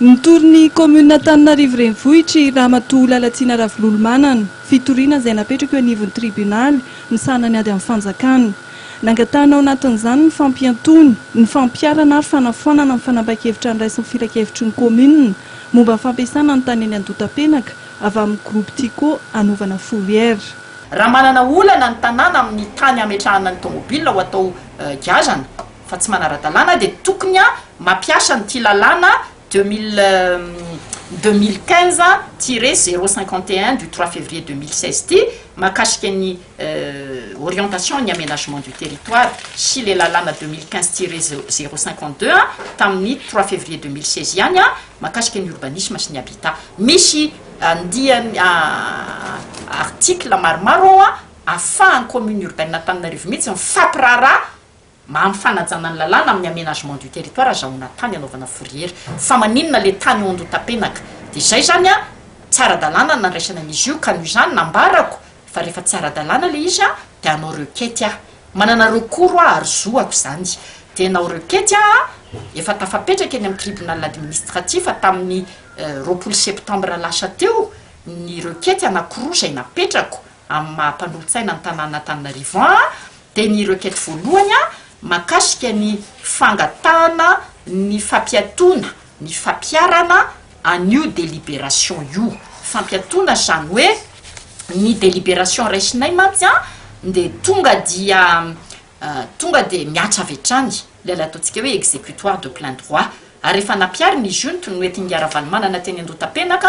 Nitory ny commune Antananarivo renivohitra Ramatoa Lalatsina Ravololomanana fitoriana izay napetraka eo anivon'ny tribunal ny sanany ady amin'ny fanjakana. Nangatana ao anatin'izany ny fampiantony, ny fampiarana ary fanafonana amin'ny fanapakevitra ny raisin'ny filan-kevitry ny commune momba fampiasana ny tany eny Andotapenaka avy amin'ny groupe Tico anovana fourrière. Raha manana olana ny tanàna amin'ny tany ametrahana ny tomobile ho atao gazana fa tsy manara-dalàna dia tokony mampiasa ny lalàna 2015-051 du 3 février 2016 ty mahakasika ny orientation ny aménagement du territoire sy le lalàna 2015-052 tamin'ny 3 février 2016 ihany mahakasika ny urbanisme sy ny habitat. Misy article maromaro ahafahan'ny commune urbaine Antananarivo mihitsy mifampiraharaha mamfanajana ny lalàna amin'ny aménagement du territoire azahoana tany anaovana fourrière fa maninona le tany Andotapenaka dia izay zany tsara dalàna nandraisana an'izy io ka noho izany nambarako fa rehefa tsara dalàna le izy dia anao requête manana recours arzoako izany dia anao requête efa tafapetraka eny amin'ny tribunal administratif tamin'ny 20 septembre lasa teo ny requête anankiroa izay napetrako amin'ny maha-mpanolo-tsaina ny tanàna Antananarivo dia ny requête voalohany mahakasika ny fangatahana ny fampiatona ny fampiarana an'io délibération io fampiatona zany hoe ny délibération raisinay mantsy dia tonga dia miatra avy hatrany le ataontsika hoe exécutoire de plein droit ary rehefa napiarina izy io ny oety Ngaravalomana teny Andotapenaka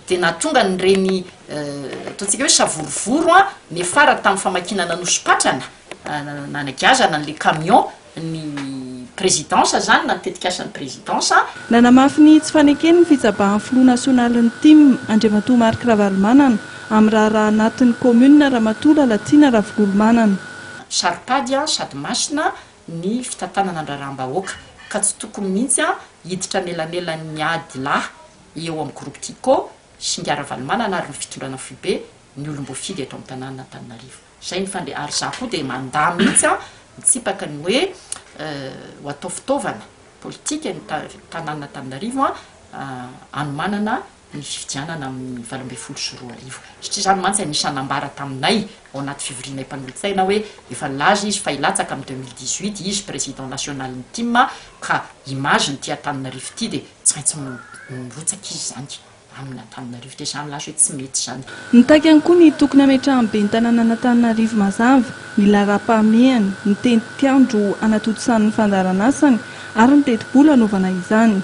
dia natonga ny reny ataontsika hoe savorovoro nefara tamin'ny famakinana nosopatrana nanagazana le camion ny présidence zany natetika asan'ny présidence nanamafy ny tsy fanekeny ny fitsabahan'ny filoha nasionalin'ny TIM Andriamatoa Marc Ravalomanana amin'ny raharaha anatin'ny commune Ramatoa Lalatsina Ravololomanana. Saripady sady masina ny fitantanana andraraham-bahoaka ka tsy tokony mihitsy hiditra nelanelan'ny ady lahy eo amin'ny groupe Tico sy Ngaravalomana ary ny fitondrana foibe ny olom-boafidy eto amin'ny tanàna Antananarivo. Zay ny fandre ary za koa dia mandà mihitsy mitsipaka ny hoe ho atao fitaovana politika ny tanàna Antananarivo anomanana ny fifidianana amin'ny 2024 satria zany mantsy anisan'ambara taminay ao anaty fivorianay mpanolo-tsaina hoe efa laza izy fa ilatsaka amin'ny 2018 izy président national ny TIM ka image ny tia Antananarivo ty dia tsy maintsy mirotsaka izy zany amin'ny Antananarivo dia zany laza hoe tsy mety zany. Nitaiky ihany koa ny tokony ametrahany be ny tanàna Antananarivo mazava mila raha-pahamehany ny tenti-tiandro anatotosany ny fandaranasany ary ny teti-bola anaovana izany.